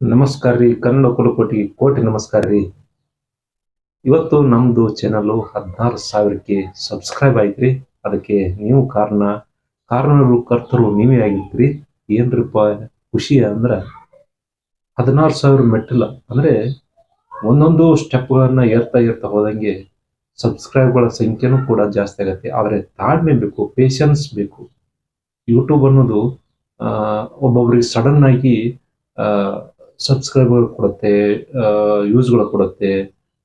ನಮಸ್ಕಾರ ರೀ. ಕನ್ನಡ ಕುಲಕೋಟಿ ಕೋಟಿ ನಮಸ್ಕಾರ ರೀ. ಇವತ್ತು ನಮ್ದು ಚಾನಲ್ 16,000ಕ್ಕೆ ಸಬ್ಸ್ಕ್ರೈಬ್ ಆಯ್ತ್ರಿ. ಅದಕ್ಕೆ ನೀವು ಕಾರಣರು ಕರ್ತರು ನೀವೇ ಆಗಿರ್ತೀರಿ. ಏನ್ರಿಪ್ಪ ಖುಷಿ ಅಂದ್ರ 16,000 ಮೆಟ್ಟಿಲ ಅಂದ್ರೆ ಒಂದೊಂದು ಸ್ಟೆಪ್ಗಳನ್ನ ಏರ್ತಾ ಹೋದಂಗೆ ಸಬ್ಸ್ಕ್ರೈಬ್ಗಳ ಸಂಖ್ಯೆನೂ ಕೂಡ ಜಾಸ್ತಿ ಆಗತ್ತೆ. ಆದ್ರೆ ತಾಳ್ಮೆ ಬೇಕು, ಪೇಷನ್ಸ್ ಬೇಕು. ಯೂಟ್ಯೂಬ್ ಅನ್ನೋದು ಒಬ್ಬೊಬ್ರಿಗೆ ಸಡನ್ ಆಗಿ ಸಬ್ಸ್ಕ್ರೈಬರ್ ಕೊಡುತ್ತೆ, ಯೂಸ್ಗಳು ಕೊಡುತ್ತೆ,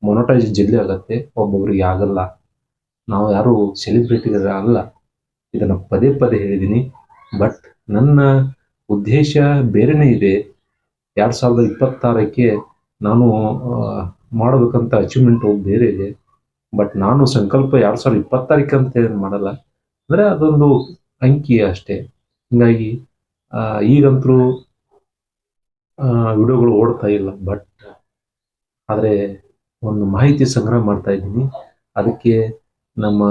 ಮೊನಟೈಸ್ ಜಲ್ದಿ ಆಗತ್ತೆ. ಒಬ್ಬೊಬ್ರಿಗೆ ಆಗಲ್ಲ. ನಾವು ಯಾರು ಸೆಲೆಬ್ರಿಟಿಗಳು ಅಲ್ಲ, ಇದನ್ನ ಪದೇ ಪದೇ ಹೇಳಿದ್ದೀನಿ. ಬಟ್ ನನ್ನ ಉದ್ದೇಶ ಬೇರೆನೇ ಇದೆ. 2026ಕ್ಕೆ ನಾನು ಮಾಡಬೇಕಂತ ಅಚೀವ್ಮೆಂಟು ಬೇರೆ ಇದೆ. ಬಟ್ ನಾನು ಸಂಕಲ್ಪ 2026 ಅಂತ ಏನು ಮಾಡಲ್ಲ, ಅಂದ್ರೆ ಅದೊಂದು ಅಂಕಿ ಅಷ್ಟೇ. ಹಿಂಗಾಗಿ ಈಗಂತರೂ ವಿಡಿಯೋಗಳು ಓಡ್ತಾ ಇಲ್ಲ. ಬಟ್ ಆದರೆ ಒಂದು ಮಾಹಿತಿ ಸಂಗ್ರಹ ಮಾಡ್ತಾ ಇದ್ದೀನಿ. ಅದಕ್ಕೆ ನಮ್ಮ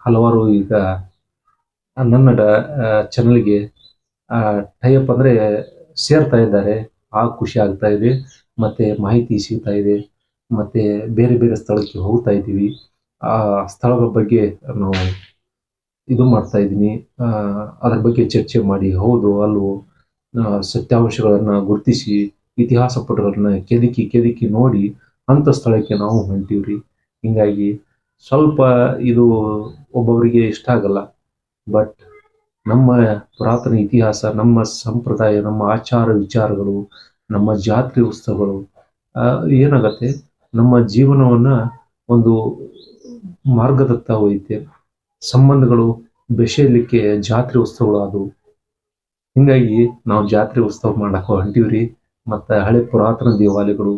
ಹಲವಾರು ಈಗ ನನ್ನ ಚಾನಲ್ಗೆ ಟೈಅಪ್ ಅಂದರೆ ಸೇರ್ತಾ ಇದ್ದಾರೆ. ಆ ಖುಷಿ ಆಗ್ತಾ ಇದೆ. ಮತ್ತೆ ಮಾಹಿತಿ ಸಿಗ್ತಾ ಇದೆ. ಮತ್ತೆ ಬೇರೆ ಬೇರೆ ಸ್ಥಳಕ್ಕೆ ಹೋಗ್ತಾ ಇದ್ದೀವಿ. ಆ ಸ್ಥಳಗಳ ಬಗ್ಗೆ ನಾವು ಇದು ಮಾಡ್ತಾ ಇದ್ದೀನಿ. ಅದ್ರ ಬಗ್ಗೆ ಚರ್ಚೆ ಮಾಡಿ ಹೌದು ಅಲ್ವೋ ಸತ್ಯಾಂಶಗಳನ್ನ ಗುರುತಿಸಿ ಇತಿಹಾಸ ಪಟುಗಳನ್ನ ಕೆದಕಿ ನೋಡಿ ಅಂತ ಸ್ಥಳಕ್ಕೆ ನಾವು ಹೊಂಟೀವ್ರಿ. ಹಿಂಗಾಗಿ ಸ್ವಲ್ಪ ಇದು ಒಬ್ಬೊವರಿಗೆ ಇಷ್ಟ ಆಗಲ್ಲ. ಬಟ್ ನಮ್ಮ ಪುರಾತನ ಇತಿಹಾಸ, ನಮ್ಮ ಸಂಪ್ರದಾಯ, ನಮ್ಮ ಆಚಾರ ವಿಚಾರಗಳು, ನಮ್ಮ ಜಾತ್ರೆ ಉತ್ಸವಗಳು ಏನಾಗತ್ತೆ, ನಮ್ಮ ಜೀವನವನ್ನ ಒಂದು ಮಾರ್ಗದತ್ತ ಒಯ್ಯುತ್ತೆ. ಸಂಬಂಧಗಳು ಬೆಸೆಯಲಿಕ್ಕೆ ಜಾತ್ರೆ ಉತ್ಸವಗಳು ಅದು. ಹಿಂಗಾಗಿ ನಾವು ಜಾತ್ರೆ ಉತ್ಸವ ಮಾಡಕ್ಕೆ ಹೊಂಟೀವ್ರಿ. ಮತ್ತು ಹಳೆ ಪುರಾತನ ದೇವಾಲಯಗಳು,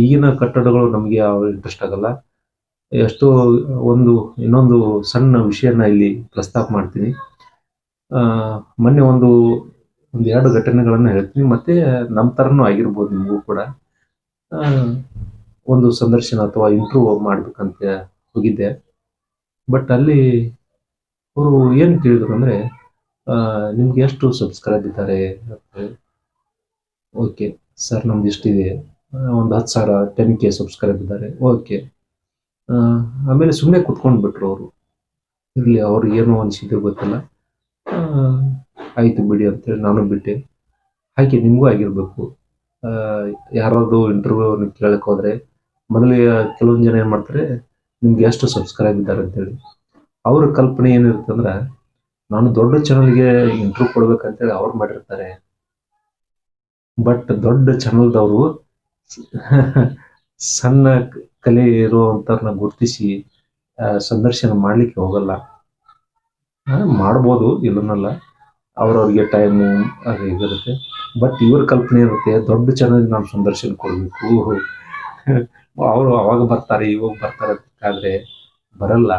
ಈಗಿನ ಕಟ್ಟಡಗಳು ನಮಗೆ ಇಂಟ್ರೆಸ್ಟ್ ಆಗಲ್ಲ. ಎಷ್ಟೋ ಇನ್ನೊಂದು ಸಣ್ಣ ವಿಷಯನ ಇಲ್ಲಿ ಪ್ರಸ್ತಾಪ ಮಾಡ್ತೀನಿ. ಮೊನ್ನೆ ಒಂದು 2 ಘಟನೆಗಳನ್ನು ಹೇಳ್ತೀನಿ. ಮತ್ತೆ ನಮ್ಮ ಥರನೂ ಆಗಿರ್ಬೋದು ನಿಮಗೂ ಕೂಡ. ಒಂದು ಸಂದರ್ಶನ ಅಥವಾ ಇಂಟರ್ವ್ಯೂ ಮಾಡ್ಬೇಕಂತ ಹೋಗಿದ್ದೆ. ಬಟ್ ಅಲ್ಲಿ ಅವರು ಏನು ಕೇಳಿದ್ರು ಅಂದರೆ, ನಿಮ್ಗೆ ಎಷ್ಟು ಸಬ್ಸ್ಕ್ರೈಬ್ ಇದ್ದಾರೆ? ಓಕೆ ಸರ್, ನಮ್ದು ಇಷ್ಟಿದೆ, ಒಂದು 10,000 10K ಸಬ್ಸ್ಕ್ರೈಬ್ ಇದ್ದಾರೆ. ಓಕೆ. ಆಮೇಲೆ ಸುಮ್ಮನೆ ಕುತ್ಕೊಂಡ್ಬಿಟ್ರು ಅವರು. ಇರಲಿ, ಅವ್ರಿಗೆ ಏನೋ ಅನಿಸಿದ್ರು ಗೊತ್ತಿಲ್ಲ. ಆಯಿತು ಬಿಡಿ ಅಂತೇಳಿ ನಾನು ಬಿಟ್ಟೆ. ಹಾಗೆ ನಿಮಗೂ ಆಗಿರಬೇಕು. ಯಾರಾದ್ರು ಇಂಟರ್ವ್ಯೂ ಕೇಳಕ್ಕೆ ಹೋದರೆ ಮೊದಲಿಗೆ ಕೆಲವೊಂದು ಜನ ಏನು ಮಾಡ್ತಾರೆ, ನಿಮ್ಗೆ ಎಷ್ಟು ಸಬ್ಸ್ಕ್ರೈಬ್ ಇದ್ದಾರೆ ಅಂತೇಳಿ. ಅವ್ರ ಕಲ್ಪನೆ ಏನಿರುತ್ತೆ ಅಂದ್ರೆ, ನಾನು ದೊಡ್ಡ ಚಾನಲ್ಗೆ ಇಂಟರ್ವ್ಯೂ ಕೊಡ್ಬೇಕಂತೇಳಿ ಅವ್ರು ಮಾಡಿರ್ತಾರೆ. ಬಟ್ ದೊಡ್ಡ ಚಾನಲ್ದವರು ಸಣ್ಣ ಕಲೆ ಇರುವಂಥವ್ರನ್ನ ಗುರುತಿಸಿ ಸಂದರ್ಶನ ಮಾಡಲಿಕ್ಕೆ ಹೋಗಲ್ಲ. ಮಾಡ್ಬೋದು, ಇಲ್ಲನ್ನಲ್ಲ, ಅವ್ರವ್ರಿಗೆ ಟೈಮು ಅದು ಇದಿರುತ್ತೆ. ಬಟ್ ಇವ್ರ ಕಲ್ಪನೆ ಇರುತ್ತೆ, ದೊಡ್ಡ ಚಾನಲ್ಗೆ ನಾವು ಸಂದರ್ಶನ ಕೊಡಬೇಕು, ಅವರು ಅವಾಗ ಬರ್ತಾರೆ ಇವಾಗ ಬರ್ತಾರೆ ಆದರೆ ಬರಲ್ಲ.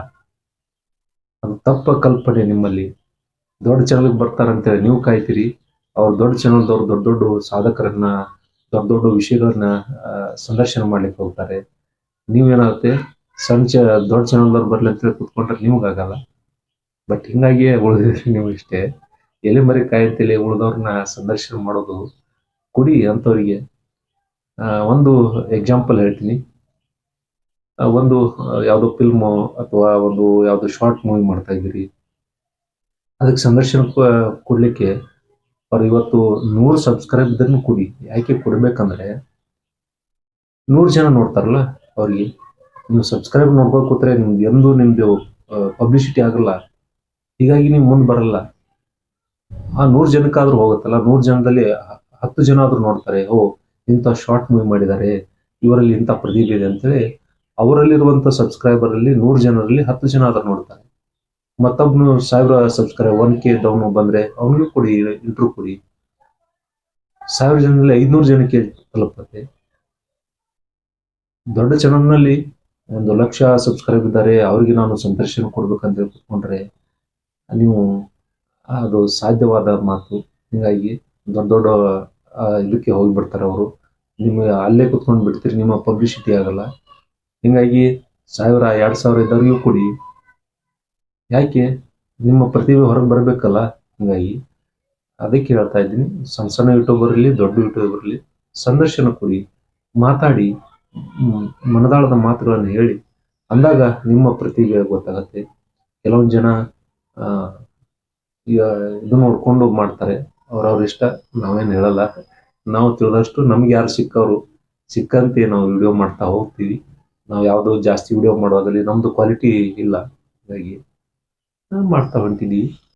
ಅದು ತಪ್ಪ ಕಲ್ಪನೆ ನಿಮ್ಮಲ್ಲಿ. ದೊಡ್ಡ ಚಾನಲ್ಗೆ ಬರ್ತಾರಂತೇಳಿ ನೀವು ಕಾಯ್ತೀರಿ. ಅವ್ರು ದೊಡ್ಡ ಚಾನಲ್ದವ್ರು ದೊಡ್ಡ ಸಾಧಕರನ್ನ, ದೊಡ್ಡ ವಿಷಯಗಳನ್ನ ಸಂದರ್ಶನ ಮಾಡ್ಲಿಕ್ಕೆ ಹೋಗ್ತಾರೆ. ನೀವೇನಾಗುತ್ತೆ, ದೊಡ್ಡ ಚಾನಲ್ದವ್ರು ಬರ್ಲಿ ಅಂತೇಳಿ ಕುತ್ಕೊಂಡ್ರೆ ನಿಮ್ಗಾಗಲ್ಲ. ಬಟ್ ಹಿಂಗಾಗಿಯೇ ಉಳಿದಿದ್ರಿ ನೀವು ಇಷ್ಟೇ. ಎಲೆ ಮರಿ ಕಾಯಂತೇಳಿ ಉಳಿದವ್ರನ್ನ ಸಂದರ್ಶನ ಮಾಡೋದು ಕುಡಿ ಅಂಥವ್ರಿಗೆ. ಒಂದು ಎಕ್ಸಾಂಪಲ್ ಹೇಳ್ತೀನಿ. ಒಂದು ಯಾವುದೋ ಫಿಲ್ಮು ಅಥವಾ ಒಂದು ಯಾವುದೋ ಶಾರ್ಟ್ ಮೂವಿ ಮಾಡ್ತಾ ಇದ್ದೀರಿ. ಅದಕ್ಕೆ ಸಂದರ್ಶನ ಕೊಡ್ಲಿಕ್ಕೆ ಅವ್ರು ಇವತ್ತು 100 ಸಬ್ಸ್ಕ್ರೈಬ್ ಇದ್ರೂ ಕೊಡಿ. ಯಾಕೆ ಕೊಡ್ಬೇಕಂದ್ರೆ 100 ಜನ ನೋಡ್ತಾರಲ್ಲ ಅವ್ರಿಗೆ. ನೀವು ಸಬ್ಸ್ಕ್ರೈಬ್ ನೋಡ್ಕೊಂಡು ಕೂತ್ರೆ ನಿಮ್ದು ಪಬ್ಲಿಸಿಟಿ ಆಗಲ್ಲ. ಹೀಗಾಗಿ ನೀವು ಮುಂದೆ ಬರಲ್ಲ. ಆ 100 ಜನಕ್ಕಾದ್ರೂ ಹೋಗುತ್ತಲ್ಲ, 100 ಜನದಲ್ಲಿ 10 ಜನ ಆದ್ರೂ ನೋಡ್ತಾರೆ, ಓ ಇಂಥ ಶಾರ್ಟ್ ಮೂವಿ ಮಾಡಿದ್ದಾರೆ, ಇವರಲ್ಲಿ ಇಂಥ ಪ್ರತಿಭೆ ಇದೆ ಅಂತೇಳಿ. ಅವರಲ್ಲಿರುವಂಥ ಸಬ್ಸ್ಕ್ರೈಬರ್ ಅಲ್ಲಿ 100 ಜನರಲ್ಲಿ 10 ಜನ ಆದ್ರೂ ನೋಡ್ತಾರೆ. ಮತ್ತೊಬ್ನು 1000 ಸಬ್ಸ್ಕ್ರೈಬ್ 1K ಡೌನ್ ಬಂದ್ರೆ ಅವನಿಗೂ ಕೊಡಿ, ಇಂಟ್ರೂ ಕೊಡಿ. 1000 ಜನರಲ್ಲಿ 500 ಜನಕ್ಕೆ ತಲುಪತ್ತೆ. ದೊಡ್ಡ ಚಾನಲ್ನಲ್ಲಿ 1,00,000 ಸಬ್ಸ್ಕ್ರೈಬ್ ಇದ್ದಾರೆ, ಅವ್ರಿಗೆ ನಾನು ಸಂದರ್ಶನ ಕೊಡ್ಬೇಕಂತ ಕೂತ್ಕೊಂಡ್ರೆ ನೀವು ಅದು ಸಾಧ್ಯವಾದ ಮಾತು. ಹಿಂಗಾಗಿ ದೊಡ್ಡ ಇದಕ್ಕೆ ಹೋಗಿಬಿಡ್ತಾರೆ ಅವರು. ನಿಮಗೆ ಅಲ್ಲೇ ಕುತ್ಕೊಂಡು ಬಿಡ್ತೀರಿ, ನಿಮ್ಮ ಪಬ್ಲಿಸಿಟಿ ಆಗಲ್ಲ. ಹಿಂಗಾಗಿ 1000 2,000 ಇದ್ದವ್ರಿಗೂ ಕೊಡಿ. ಯಾಕೆ, ನಿಮ್ಮ ಪ್ರತಿಭೆ ಹೊರಗೆ ಬರಬೇಕಲ್ಲ. ಹಿಂಗಾಗಿ ಅದಕ್ಕೆ ಹೇಳ್ತಾ ಇದ್ದೀನಿ, ಸಣ್ಣ ಯೂಟ್ಯೂಬರ್ ಇರಲಿ, ದೊಡ್ಡ ಯೂಟ್ಯೂಬರ್ ಇರಲಿ, ಸಂದರ್ಶನ ಕೊಡಿ, ಮಾತಾಡಿ, ಮನದಾಳದ ಮಾತುಗಳನ್ನು ಹೇಳಿ. ಅಂದಾಗ ನಿಮ್ಮ ಪ್ರತಿಭೆ ಗೊತ್ತಾಗತ್ತೆ. ಕೆಲವೊಂದು ಜನ ಆ, ಇದು ನೋಡ್ಕೊಂಡು ಮಾಡ್ತಾರೆ, ಅವ್ರವ್ರ ಇಷ್ಟ, ನಾವೇನು ಹೇಳಲ್ಲ. ನಾವು ತಿಳಿದಷ್ಟು ನಮ್ಗೆ ಯಾರು ಸಿಕ್ಕಂತೆ ನಾವು ವಿಡಿಯೋ ಮಾಡ್ತಾ ಹೋಗ್ತೀವಿ. ನಾವು ಯಾವುದೋ ಜಾಸ್ತಿ ವಿಡಿಯೋ ಮಾಡೋದ್ರಲ್ಲಿ ನಮ್ದು ಕ್ವಾಲಿಟಿ ಇಲ್ಲ, ಹಾಗಾಗಿ ಮಾಡ್ತಾ ಹೊಂಟಿದೀವಿ.